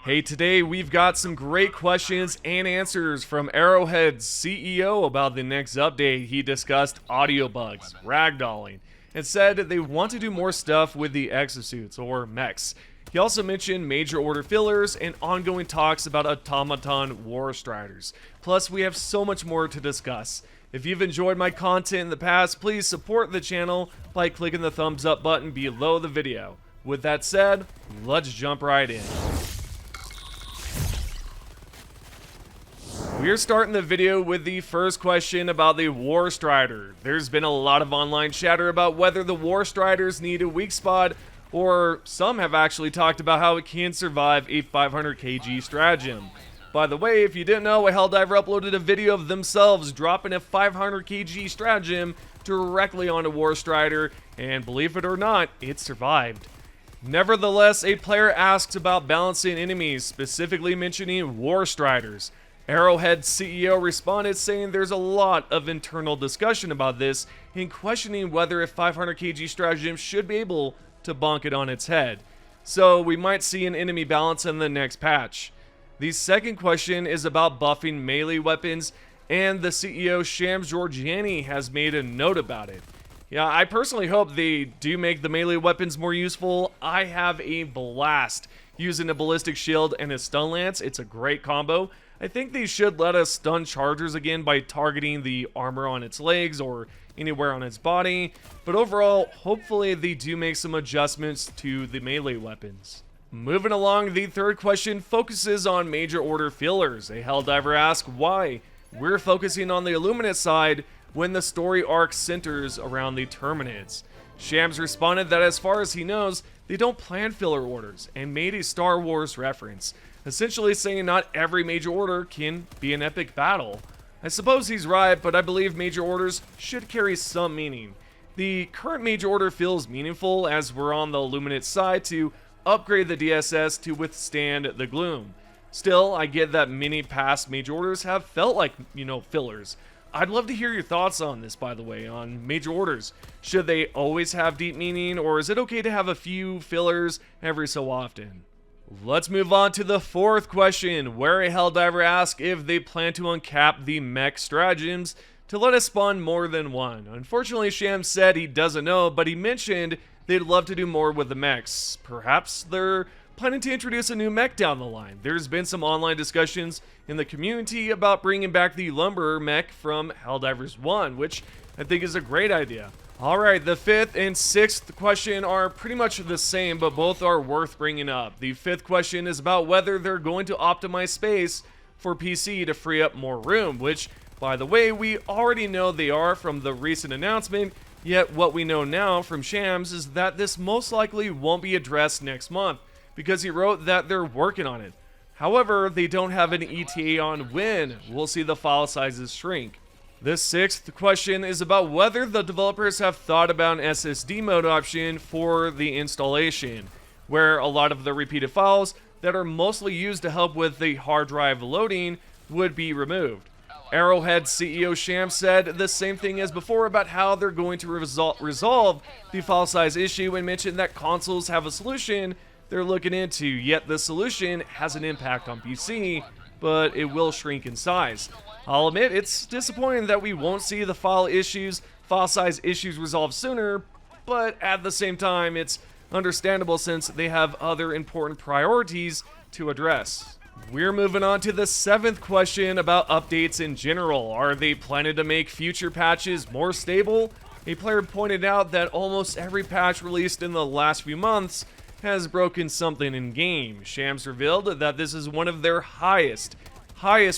Hey, today we've got some great questions and answers from Arrowhead's CEO about the next update. He discussed audio bugs, ragdolling, and said they want to do more stuff with the exosuits, or mechs. He also mentioned major order fillers and ongoing talks about Automaton war striders. Plus, we have so much more to discuss. If you've enjoyed my content in the past, please support the channel by clicking the thumbs up button below the video. With that said, let's jump right in. We're starting the video with the first question about the War Strider. There's been a lot of online chatter about whether the War Striders need a weak spot, or some have actually talked about how it can survive a 500 kg stratagem. By the way, if you didn't know, a Helldiver uploaded a video of themselves dropping a 500 kg stratagem directly on a War Strider, and believe it or not, it survived. Nevertheless, a player asks about balancing enemies, specifically mentioning War Striders. Arrowhead's CEO responded saying there's a lot of internal discussion about this and questioning whether a 500 kg stratagem should be able to bonk it on its head. So we might see an enemy balance in the next patch. The second question is about buffing melee weapons, and the CEO Shams Georgiani has made a note about it. Yeah, I personally hope they do make the melee weapons more useful. I have a blast using a ballistic shield and a stun lance. It's a great combo. I think they should let us stun chargers again by targeting the armor on its legs or anywhere on its body, but overall, hopefully they do make some adjustments to the melee weapons. Moving along, the third question focuses on major order fillers. A Helldiver asks why we're focusing on the Illuminate side when the story arc centers around the Terminates. Shams responded that as far as he knows, they don't plan filler orders, and made a Star Wars reference, essentially saying not every major order can be an epic battle. I suppose he's right, but I believe major orders should carry some meaning. The current major order feels meaningful as we're on the Illuminate side to upgrade the DSS to withstand the gloom. Still, I get that many past major orders have felt like, fillers. I'd love to hear your thoughts on this, by the way, on major orders. Should they always have deep meaning, or is it okay to have a few fillers every so often? Let's move on to the fourth question, where a Helldiver asks if they plan to uncap the Mech stratagems to let us spawn more than one. Unfortunately, Shams said he doesn't know, but he mentioned they'd love to do more with the mechs. Perhaps they're planning to introduce a new mech down the line. There's been some online discussions in the community about bringing back the Lumberer mech from Helldivers 1, which I think is a great idea. Alright, the fifth and sixth question are pretty much the same, but both are worth bringing up. The fifth question is about whether they're going to optimize space for PC to free up more room, which, by the way, we already know they are from the recent announcement, yet what we know now from Shams is that this most likely won't be addressed next month, because he wrote that they're working on it. However, they don't have an ETA on when we'll see the file sizes shrink. The sixth question is about whether the developers have thought about an SSD mode option for the installation, where a lot of the repeated files that are mostly used to help with the hard drive loading would be removed. Arrowhead CEO Shams said the same thing as before about how they're going to resolve the file size issue, and mentioned that consoles have a solution they're looking into, yet the solution has an impact on PC, but it will shrink in size. I'll admit it's disappointing that we won't see the file size issues resolved sooner, but at the same time it's understandable since they have other important priorities to address. We're moving on to the seventh question about updates in general. Are they planning to make future patches more stable? A player pointed out that almost every patch released in the last few months has broken something in game. Shams revealed that this is one of their highest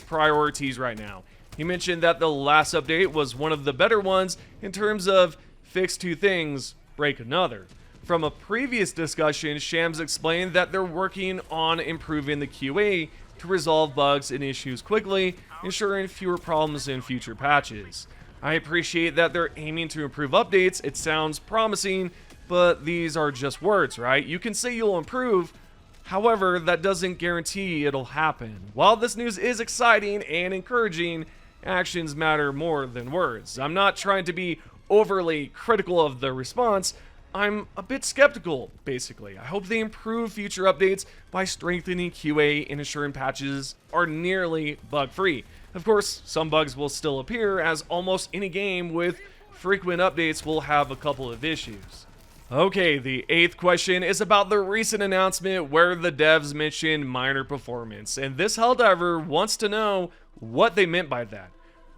priorities right now. He mentioned that the last update was one of the better ones in terms of fix two things, break another. From a previous discussion, Shams explained that they're working on improving the QA to resolve bugs and issues quickly, ensuring fewer problems in future patches. I appreciate that they're aiming to improve updates. It sounds promising, but these are just words, right? You can say you'll improve, however, that doesn't guarantee it'll happen. While this news is exciting and encouraging, actions matter more than words. I'm not trying to be overly critical of the response, I'm a bit skeptical, basically. I hope they improve future updates by strengthening QA and ensuring patches are nearly bug-free. Of course, some bugs will still appear, as almost any game with frequent updates will have a couple of issues. Okay, the 8th question is about the recent announcement where the devs mentioned minor performance, and this Helldiver wants to know what they meant by that.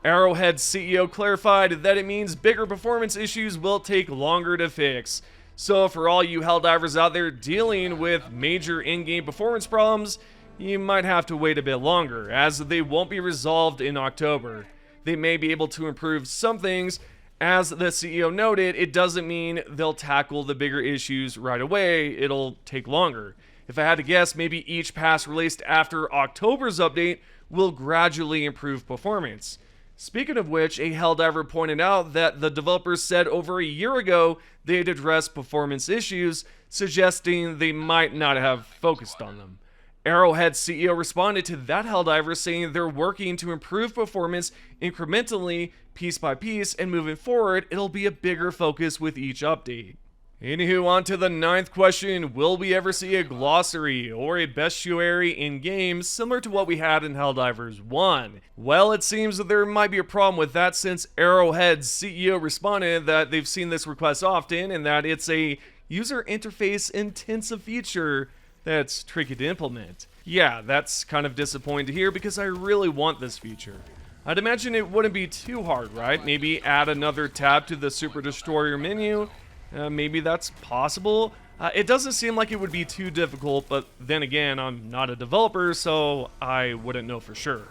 Arrowhead's CEO clarified that it means bigger performance issues will take longer to fix. So for all you Helldivers out there dealing with major in-game performance problems, you might have to wait a bit longer, as they won't be resolved in October. They may be able to improve some things. As the CEO noted, it doesn't mean they'll tackle the bigger issues right away, it'll take longer. If I had to guess, maybe each patch released after October's update will gradually improve performance. Speaking of which, a Helldiver pointed out that the developers said over a year ago they'd address performance issues, suggesting they might not have focused on them. Arrowhead's CEO responded to that Helldiver, saying they're working to improve performance incrementally, piece by piece, and moving forward, it'll be a bigger focus with each update. Anywho, on to the 9th question. Will we ever see a glossary or a bestiary in games similar to what we had in Helldivers 1? Well, it seems that there might be a problem with that, since Arrowhead's CEO responded that they've seen this request often and that it's a user interface intensive feature that's tricky to implement. Yeah, that's kind of disappointing to hear because I really want this feature. I'd imagine it wouldn't be too hard, right? Maybe add another tab to the Super Destroyer menu. Maybe that's possible. It doesn't seem like it would be too difficult, but then again, I'm not a developer, so I wouldn't know for sure.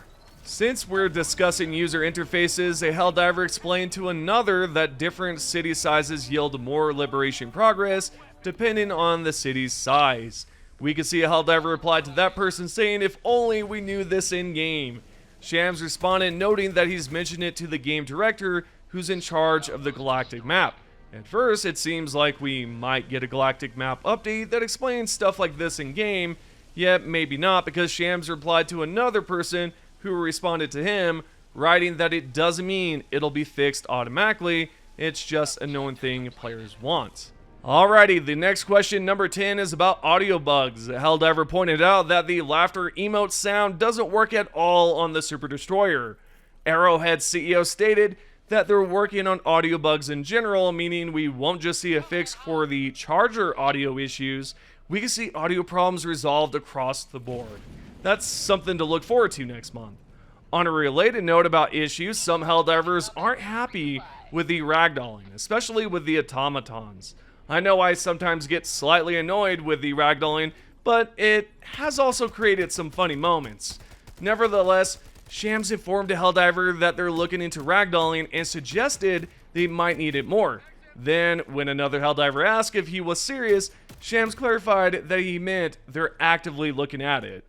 Since we're discussing user interfaces, a Helldiver explained to another that different city sizes yield more liberation progress depending on the city's size. We could see a Helldiver reply to that person saying, if only we knew this in-game. Shams responded, noting that he's mentioned it to the game director, who's in charge of the Galactic Map. At first, it seems like we might get a Galactic Map update that explains stuff like this in-game, yet maybe not, because Shams replied to another person who responded to him, writing that it doesn't mean it'll be fixed automatically, it's just a known thing players want. Alrighty, the next question, number 10, is about audio bugs. Helldiver pointed out that the laughter emote sound doesn't work at all on the Super Destroyer. Arrowhead's CEO stated that they're working on audio bugs in general, meaning we won't just see a fix for the charger audio issues, we can see audio problems resolved across the board. That's something to look forward to next month. On a related note about issues, some Helldivers aren't happy with the ragdolling, especially with the automatons. I know I sometimes get slightly annoyed with the ragdolling, but it has also created some funny moments. Nevertheless, Shams informed a Helldiver that they're looking into ragdolling and suggested they might need it more. Then, when another Helldiver asked if he was serious, Shams clarified that he meant they're actively looking at it.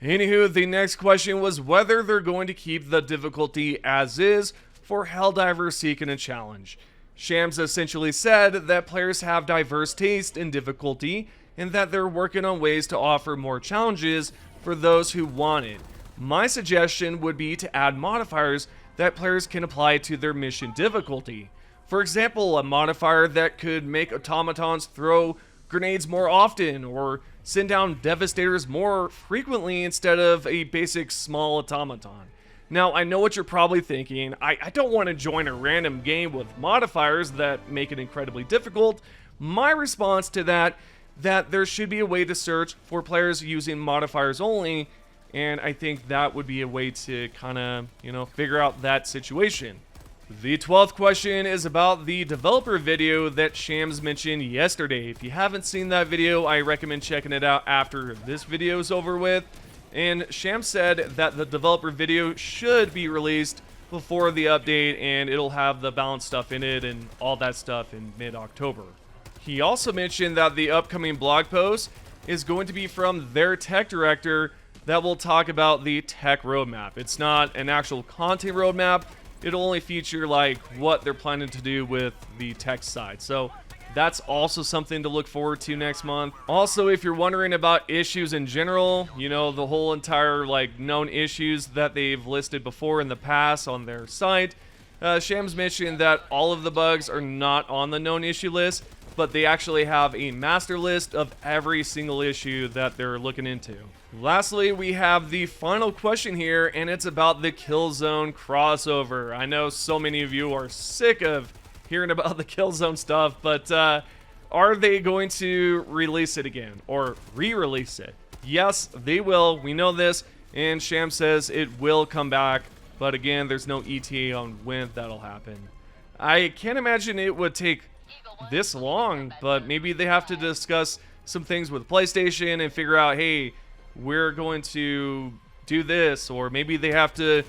Anywho, the next question was whether they're going to keep the difficulty as is for Helldivers seeking a challenge. Shams essentially said that players have diverse taste in difficulty and that they're working on ways to offer more challenges for those who want it. My suggestion would be to add modifiers that players can apply to their mission difficulty. For example, a modifier that could make automatons throw grenades more often or send down devastators more frequently instead of a basic small automaton. Now, I know what you're probably thinking. I don't want to join a random game with modifiers that make it incredibly difficult. My response to that there should be a way to search for players using modifiers only, and I think that would be a way to kind of, figure out that situation. The 12th question is about the developer video that Shams mentioned yesterday. If you haven't seen that video, I recommend checking it out after this video is over with. And Shams said that the developer video should be released before the update, and it'll have the balanced stuff in it and all that stuff in mid-October. He also mentioned that the upcoming blog post is going to be from their tech director that will talk about the tech roadmap. It's not an actual content roadmap. It'll only feature like what they're planning to do with the tech side. So that's also something to look forward to next month. Also, if you're wondering about issues in general, the whole entire known issues that they've listed before in the past on their site, Shams mentioned that all of the bugs are not on the known issue list. but they actually have a master list of every single issue that they're looking into. Lastly, we have the final question here, and it's about the Killzone crossover. I know so many of you are sick of hearing about the Killzone stuff, but are they going to release it again or re-release it? Yes, they will. We know this, and Sham says it will come back, but again, there's no ETA on when that'll happen. I can't imagine it would take this long, but maybe they have to discuss some things with PlayStation and figure out, hey, we're going to do this, or maybe they have to,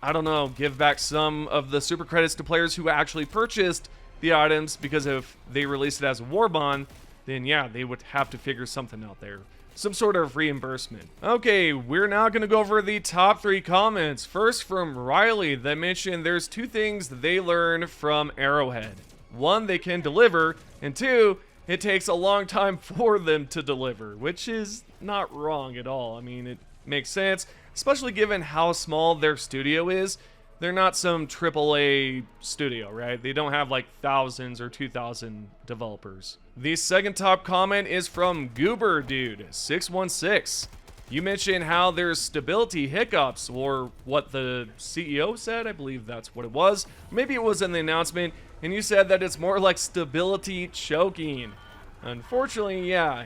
I don't know, give back some of the super credits to players who actually purchased the items, because if they release it as a war bond, then yeah, they would have to figure something out there. Some sort of reimbursement. Okay, we're now going to go over the top 3 comments. First from Riley, that mentioned there's 2 things that they learned from Arrowhead. 1, they can deliver, and 2, it takes a long time for them to deliver, which is not wrong at all. I mean, it makes sense, especially given how small their studio is. They're not some AAA studio, right? They don't have like thousands or 2,000 developers. The second top comment is from Goober Dude 616. You mentioned how there's stability hiccups, or what the CEO said. I believe that's what it was. Maybe it was in the announcement, and you said that it's more like stability choking. Unfortunately, yeah,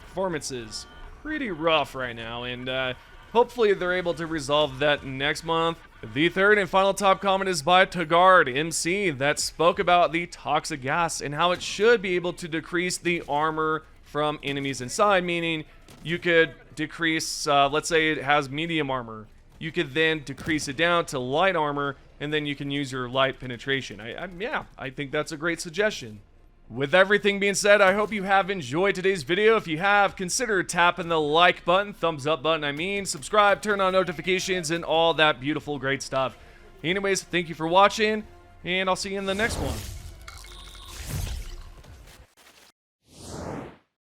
performance is pretty rough right now, and hopefully they're able to resolve that next month. The third and final top comment is by Tagaard MC, that spoke about the toxic gas and how it should be able to decrease the armor from enemies inside, meaning you could decrease, let's say it has medium armor, you could then decrease it down to light armor, and then you can use your light penetration. I think that's a great suggestion. With everything being said, I hope you have enjoyed today's video. If you have, consider tapping the like button, thumbs up button, subscribe, turn on notifications, and all that beautiful, great stuff. Anyways, thank you for watching, and I'll see you in the next one.